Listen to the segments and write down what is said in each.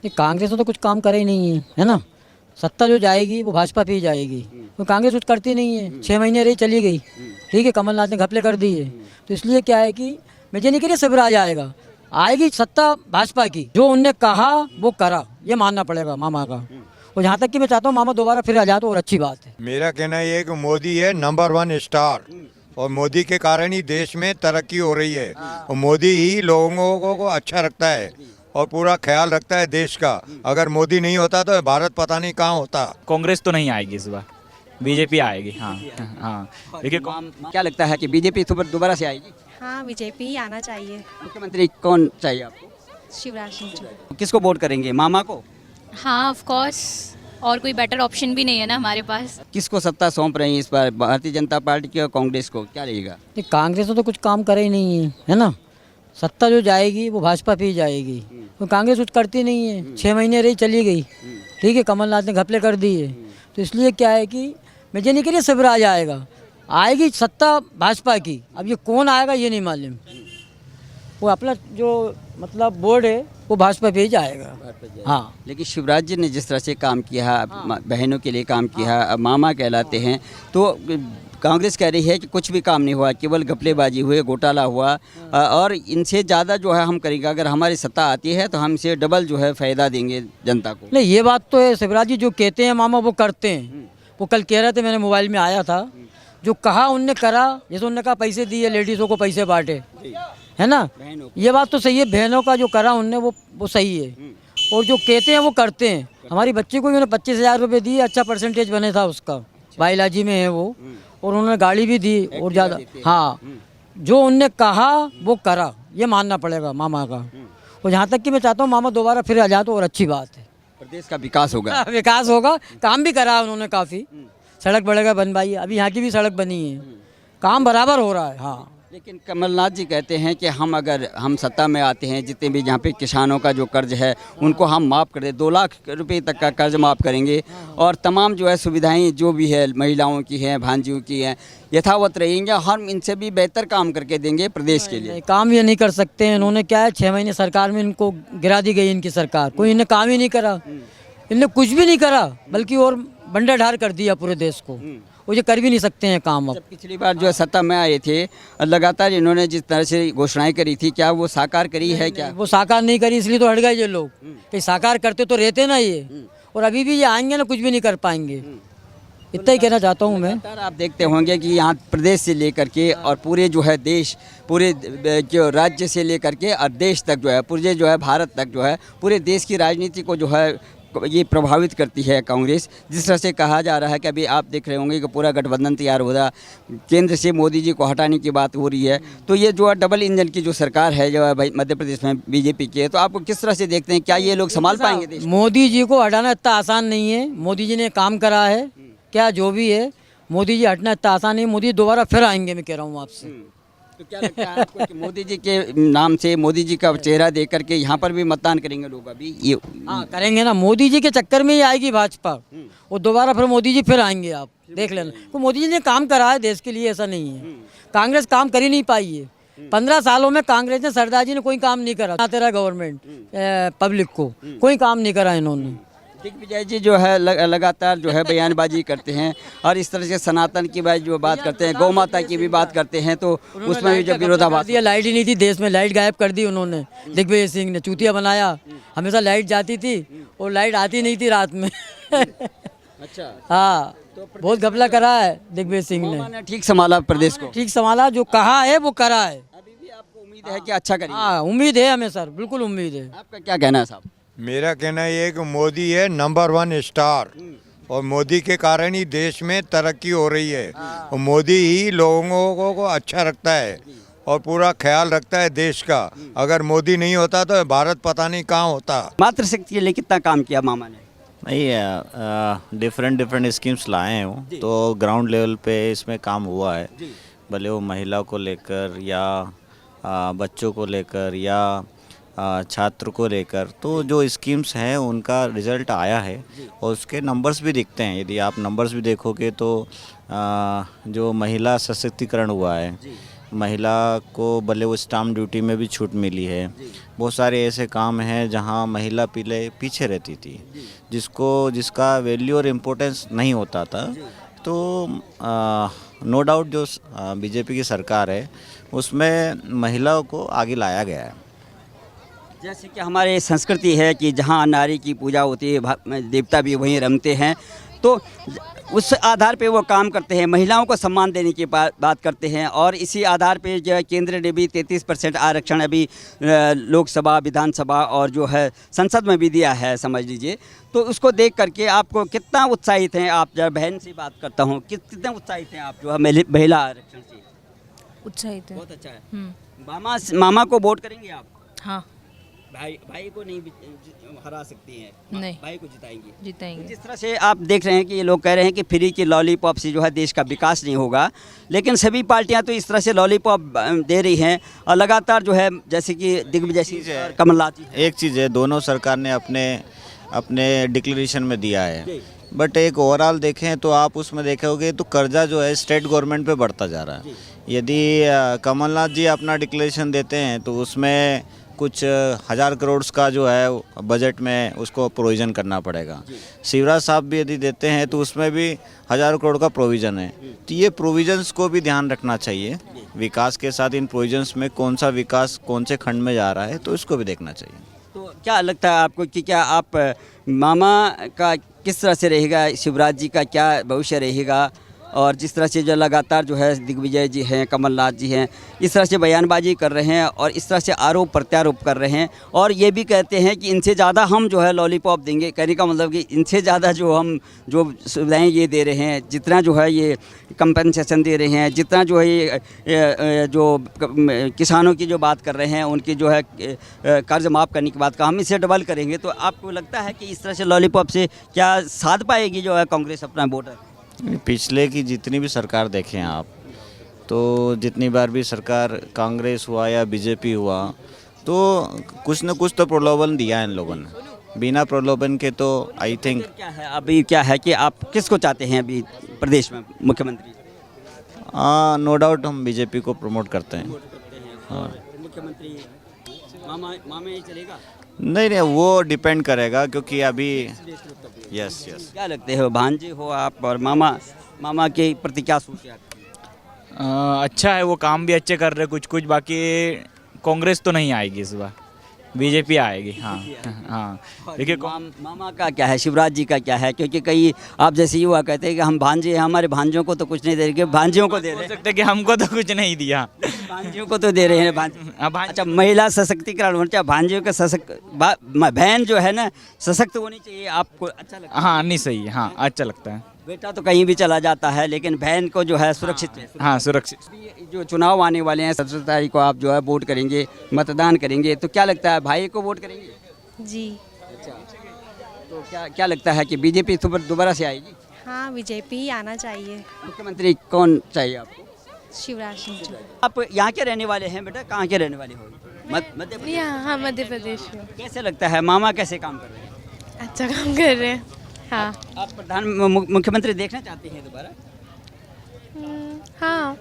ये कांग्रेस तो कुछ काम करे ही नहीं है ना। सत्ता जो जाएगी वो भाजपा पे ही जाएगी, तो कांग्रेस कुछ करती नहीं है। 6 महीने रही चली गई, ठीक है, कमलनाथ ने घपले कर दिए। तो इसलिए क्या है कि मैं ये नहीं कह रही शिवराज आएगा, आएगी सत्ता भाजपा की। जो उनने कहा वो करा, ये मानना पड़ेगा मामा का। और यहाँ तक कि मैं चाहता हूँ मामा दोबारा फिर आ जाए तो और अच्छी बात है। मेरा कहना ये है कि मोदी है नंबर 1 स्टार, और मोदी के कारण ही देश में तरक्की हो रही है। और मोदी ही लोगों को अच्छा रखता है और पूरा ख्याल रखता है देश का। अगर मोदी नहीं होता तो भारत पता नहीं कहाँ होता। कांग्रेस तो नहीं आएगी इस बार, बीजेपी आएगी। हाँ हाँ, देखिए क्या लगता है कि बीजेपी दोबारा से आएगी? हाँ, बीजेपी ही आना चाहिए। मुख्यमंत्री कौन चाहिए आपको? शिवराज सिंह चौहान। किसको वोट करेंगे, मामा को? हाँ ऑफ कोर्स, और कोई बेटर ऑप्शन भी नहीं है ना हमारे पास। किसको सत्ता सौंप रही है इस बार, भारतीय जनता पार्टी की और कांग्रेस को? क्या रहेगा? ये कांग्रेस तो कुछ काम करे ही नहीं है ना। सत्ता जो जाएगी वो भाजपा पे ही जाएगी, तो कांग्रेस कुछ करती नहीं है। 6 महीने रही चली गई, ठीक है, कमलनाथ ने घपले कर दिए। तो इसलिए क्या है कि मैं ये नहीं कह रही शिवराज आएगा, आएगी सत्ता भाजपा की। अब ये कौन आएगा ये नहीं मालूम। वो अपना जो मतलब बोर्ड है वो भाजपा पे ही जाएगा। हाँ, लेकिन शिवराज जी ने जिस तरह से काम किया, बहनों के लिए काम किया, अब मामा कहलाते हैं, तो कांग्रेस कह रही है कि कुछ भी काम नहीं हुआ, केवल घपलेबाजी हुए, घोटाला हुआ, और इनसे ज़्यादा जो है हम करेंगे। अगर हमारी सत्ता आती है तो हम इसे डबल जो है फ़ायदा देंगे जनता को। नहीं ये बात तो है, शिवराज जी जो कहते हैं मामा वो करते हैं। वो कल कह रहे थे, मैंने मोबाइल में आया था, जो कहा उनने करा। जैसे उनने कहा पैसे दिए, लेडीज़ों को पैसे बांटे, है ना, ये बात तो सही है। बहनों का जो करा उनने वो सही है, और जो कहते हैं वो करते हैं। हमारी बच्ची को उन्होंने 25,000 रुपये दिए, अच्छा परसेंटेज बने था उसका, बाइलाजी में है वो, और उन्होंने गाड़ी भी दी और ज़्यादा। हाँ, जो उनने कहा वो करा, ये मानना पड़ेगा मामा का। और यहाँ तक कि मैं चाहता हूँ मामा दोबारा फिर आ जाए तो और अच्छी बात है। प्रदेश का विकास होगा। विकास होगा, काम भी करा उन्होंने काफ़ी। सड़क बढ़ेगा बनवाई, अभी यहाँ की भी सड़क बनी है, काम बराबर हो रहा है। हाँ, लेकिन कमलनाथ जी कहते हैं कि अगर हम सत्ता में आते हैं, जितने भी यहाँ पे किसानों का जो कर्ज है उनको हम माफ़ कर दें, 2 लाख रुपए तक का कर्ज माफ़ करेंगे, और तमाम जो है सुविधाएं जो भी है महिलाओं की हैं, भांजियों की हैं, यथावत रहेंगे। हम इनसे भी बेहतर काम करके देंगे प्रदेश के लिए। काम ये नहीं कर सकते हैं। इन्होंने क्या है, 6 महीने सरकार में इनको गिरा दी गई इनकी सरकार। कोई इन्हें काम ही नहीं करा, इनने कुछ भी नहीं करा, बल्कि और बंडाढार कर दिया पूरे देश को। वो ये कर भी नहीं सकते हैं काम। अब पिछली बार जो है सत्ता में आए थे, लगातार इन्होंने जिस तरह से घोषणाएं करी थी, क्या वो साकार करी है? क्या वो साकार नहीं करी, इसलिए तो हट गए ये लोग। कि साकार करते तो रहते ना ये, और अभी भी ये आएंगे ना, कुछ भी नहीं कर पाएंगे। इतना ही कहना चाहता हूँ मैं। आप देखते होंगे कि यहाँ प्रदेश से लेकर के और पूरे जो है देश, पूरे जो राज्य से लेकर के और देश तक जो है, पूरे जो है भारत तक जो है, पूरे देश की राजनीति को जो है ये प्रभावित करती है कांग्रेस। जिस तरह से कहा जा रहा है कि अभी आप देख रहे होंगे कि पूरा गठबंधन तैयार हो रहा, केंद्र से मोदी जी को हटाने की बात हो रही है। तो ये जो है डबल इंजन की जो सरकार है जो है भाई मध्य प्रदेश में बीजेपी की है, तो आपको किस तरह से देखते हैं, क्या ये लोग संभाल पाएंगे देश? मोदी जी को हटाना इतना आसान नहीं है। मोदी जी ने काम करा है, क्या जो भी है, मोदी जी हटना इतना आसान नहीं। मोदी दोबारा फिर आएंगे, मैं कह रहा हूँ आपसे। तो क्या लगता है आपको कि मोदी जी के नाम से, मोदी जी का चेहरा देख करके यहाँ पर भी मतदान करेंगे लोग? अभी ये हाँ करेंगे ना, मोदी जी के चक्कर में ही आएगी भाजपा, और दोबारा फिर मोदी जी फिर आएंगे। आप देख लेना, तो मोदी जी ने काम करा है देश के लिए, ऐसा नहीं है। कांग्रेस काम कर ही नहीं पाई है। 15 सालों में कांग्रेस ने, सरदार जी ने कोई काम नहीं करा। तेरा गवर्नमेंट पब्लिक को कोई काम नहीं करा इन्होंने। दिग्विजय जी जो है लगातार जो है बयानबाजी करते हैं, और इस तरह से सनातन की जो बात करते हैं, गौ माता की भी बात करते हैं, तो उसमें भी जब विरोधाभास दिया। लाइट ही नहीं थी देश में, लाइट गायब कर दी उन्होंने। दिग्विजय सिंह ने चूतिया बनाया। हमेशा लाइट जाती थी और लाइट आती नहीं थी रात में। अच्छा, हाँ, बहुत घपला करा है दिग्विजय सिंह ने। ठीक संभाला प्रदेश को, ठीक संभाला, जो कहा है वो करा है। अभी भी आपको उम्मीद है कि अच्छा करेंगे? हाँ, उम्मीद है हमें सर, बिल्कुल उम्मीद है। आपका क्या कहना है साहब? मेरा कहना ये है कि मोदी है नंबर 1 स्टार, और मोदी के कारण ही देश में तरक्की हो रही है। और मोदी ही लोगों को अच्छा रखता है और पूरा ख्याल रखता है देश का। अगर मोदी नहीं होता तो भारत पता नहीं कहाँ होता। मातृशक्ति के लिए कितना काम किया मामा ने? नहीं, डिफरेंट स्कीम्स लाए हैं वो, तो ग्राउंड लेवल पे इसमें काम हुआ है। भले वो महिला को लेकर या बच्चों को लेकर या छात्र को लेकर, तो जो स्कीम्स हैं उनका रिज़ल्ट आया है, और उसके नंबर्स भी दिखते हैं। यदि आप नंबर्स भी देखोगे तो जो महिला सशक्तिकरण हुआ है, महिला को भले वो स्टाम्प ड्यूटी में भी छूट मिली है। बहुत सारे ऐसे काम हैं जहां महिला पीछे रहती थी, जिसका वैल्यू और इम्पोर्टेंस नहीं होता था। तो नो डाउट जो बीजेपी की सरकार है उसमें महिलाओं को आगे लाया गया है। जैसे कि हमारे संस्कृति है कि जहाँ नारी की पूजा होती है देवता भी वहीं रमते हैं, तो उस आधार पे वो काम करते हैं, महिलाओं को सम्मान देने की बात करते हैं। और इसी आधार पे जो है केंद्र ने भी 33% आरक्षण अभी लोकसभा, विधानसभा और जो है संसद में भी दिया है, समझ लीजिए। तो उसको देख करके आपको कितना उत्साहित हैं आप? जब बहन से बात करता हूँ, कितने उत्साहित हैं आप जो है महिला आरक्षण से? उत्साहित है। बहुत अच्छा है। मामा को वोट करेंगे आप? हाँ। भाई को नहीं हरा सकती हैं? नहीं, भाई को जिताएंगे। जिस तरह से आप देख रहे हैं कि ये लोग कह रहे हैं कि फ्री की लॉलीपॉप से जो है देश का विकास नहीं होगा, लेकिन सभी पार्टियां तो इस तरह से लॉलीपॉप दे रही हैं और लगातार जो है जैसे कि दिग्विजय सिंह और कमलनाथ जी। एक चीज़ है, दोनों सरकार ने अपने डिक्लेरेशन में दिया है, बट एक ओवरऑल देखें तो आप उसमें देखोगे तो कर्जा जो है स्टेट गवर्नमेंट पे बढ़ता जा रहा है। यदि कमलनाथ जी अपना डिक्लेरेशन देते हैं तो उसमें कुछ 1000 करोड़ का जो है बजट में उसको प्रोविज़न करना पड़ेगा। शिवराज साहब भी यदि देते हैं तो उसमें भी 1000 करोड़ का प्रोविज़न है। तो ये प्रोविज़न्स को भी ध्यान रखना चाहिए। विकास के साथ इन प्रोविज़न्स में कौन सा विकास कौन से खंड में जा रहा है, तो इसको भी देखना चाहिए। तो क्या लगता है आपको कि क्या आप मामा का किस तरह से रहेगा, शिवराज जी का क्या भविष्य रहेगा? और जिस तरह से जो लगातार जो है दिग्विजय जी हैं, कमलनाथ जी हैं, इस तरह से बयानबाजी कर रहे हैं और इस तरह से आरोप प्रत्यारोप कर रहे हैं और ये भी कहते हैं कि इनसे ज़्यादा हम जो है लॉलीपॉप देंगे। कहने का मतलब कि इनसे ज़्यादा जो सुविधाएं ये दे रहे हैं, जितना जो है ये कंपनसेशन दे रहे हैं, जितना जो है ये जो किसानों की जो बात कर रहे हैं, उनकी जो है कर्ज माफ़ करने की बात का हम इससे डबल करेंगे। तो आपको लगता है कि इस तरह से लॉलीपॉप से क्या साध पाएगी जो है कांग्रेस अपना वोटर? पिछले की जितनी भी सरकार देखें आप, तो जितनी बार भी सरकार कांग्रेस हुआ या बीजेपी हुआ, तो कुछ न कुछ तो प्रलोभन दिया है इन लोगों ने। बिना प्रलोभन के तो आई थिंक क्या है कि आप किसको चाहते हैं अभी प्रदेश में मुख्यमंत्री? नो डाउट हम बीजेपी को प्रमोट करते हैं। हाँ, मुख्यमंत्री मामा ही चलेगा? नहीं, वो डिपेंड करेगा क्योंकि अभी यस। क्या लगते हो, भांजे हो आप और मामा के प्रति क्या सोच है? अच्छा है, वो काम भी अच्छे कर रहे कुछ, बाकी कांग्रेस तो नहीं आएगी इस बार, बीजेपी आएगी। हाँ। देखिए मामा का क्या है, शिवराज जी का क्या है? क्योंकि कई आप जैसे युवा कहते हैं कि हम भांजे हैं, हमारे भांजों को तो कुछ नहीं दे रहे, भांजियों को दे रहे हैं। कि हमको तो कुछ नहीं दिया, भांजियों को तो दे रहे हैं। अच्छा, महिला सशक्तिकरण होना चाहिए, भांजियों का बहन जो है ना सशक्त होनी चाहिए। आपको अच्छा लगता है? हाँ, नहीं सही है। हाँ, अच्छा लगता है। बेटा तो कहीं भी चला जाता है, लेकिन बहन को जो है सुरक्षित है। हाँ, सुरक्षित। जो चुनाव आने वाले हैं 17 तारीख को, आप जो है वोट करेंगे, मतदान करेंगे, तो क्या लगता है भाई को वोट करेंगे? जी। अच्छा, तो क्या लगता है कि बीजेपी दोबारा से आएगी? हाँ, बीजेपी ही आना चाहिए। मुख्यमंत्री कौन चाहिए आपको? शिवराज सिंह चौहान। आप यहाँ के रहने वाले हैं बेटा? कहाँ के रहने वाले हो? मध्य प्रदेश। हाँ, मध्य प्रदेश में। कैसे लगता है मामा कैसे काम कर रहे हैं? अच्छा काम कर रहे हैं। हाँ। आप मुख्यमंत्री देखना चाहते हैं दोबारा? हाँ।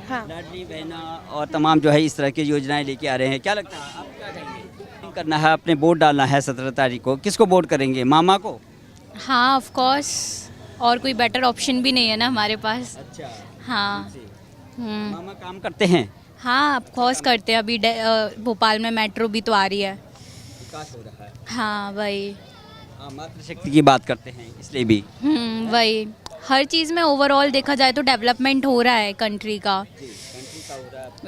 हाँ। लाडली बहना और तमाम जो है इस तरह की योजनाएं लेके आ रहे हैं। क्या लगता है आप क्या कहेंगे? करना है, अपने वोट डालना है 17 तारीख को, किसको वोट करेंगे? मामा को? हाँ, ऑफ कोर्स, और कोई बेटर ऑप्शन भी नहीं है ना हमारे पास। अच्छा। हाँ। मामा काम करते हैं? हाँ, ऑफ कोर्स करते हैं। अभी भोपाल में मेट्रो भी तो आ रही है, विकास हो रहा है। हाँ वही। मातृशक्ति की बात करते हैं इसलिए भी। वही, हर चीज़ में ओवरऑल देखा जाए तो डेवलपमेंट हो रहा है कंट्री का।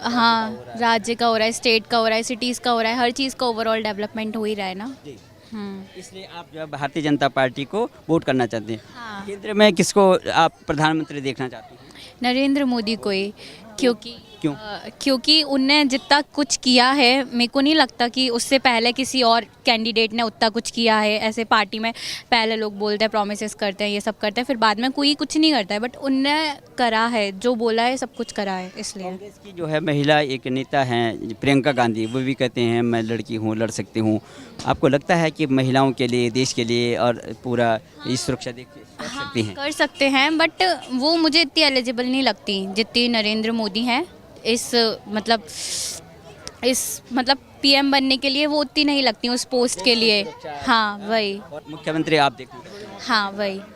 हाँ, राज्य का हो रहा है, स्टेट का हो रहा है, सिटीज़ का हो रहा है, हर चीज़ का ओवरऑल डेवलपमेंट हो ही रहा है ना। इसलिए आप जो है भारतीय जनता पार्टी को वोट करना चाहते हैं। हाँ। केंद्र में किसको आप प्रधानमंत्री देखना चाहते हैं? नरेंद्र मोदी को ही, क्योंकि क्यों? क्योंकि उनने जितना कुछ किया है, मेरे को नहीं लगता कि उससे पहले किसी और कैंडिडेट ने उतना कुछ किया है। ऐसे पार्टी में पहले लोग बोलते हैं, प्रोमिसेस करते हैं, ये सब करते हैं, फिर बाद में कोई कुछ नहीं करता है, बट उनने करा है, जो बोला है सब कुछ करा है। इसलिए कांग्रेस की जो है महिला एक नेता हैं प्रियंका गांधी, वो भी कहते हैं मैं लड़की हूँ, लड़ सकती हूँ। आपको लगता है कि महिलाओं के लिए, देश के लिए और पूरा इस सुरक्षा कर सकती हैं? कर सकते हैं, बट वो मुझे इतनी एलिजिबल नहीं लगती जितनी नरेंद्र मोदी हैं। इस मतलब पीएम बनने के लिए वो उतनी नहीं लगती उस पोस्ट के लिए। हाँ वही। और मुख्यमंत्री आप देखना। हाँ वही।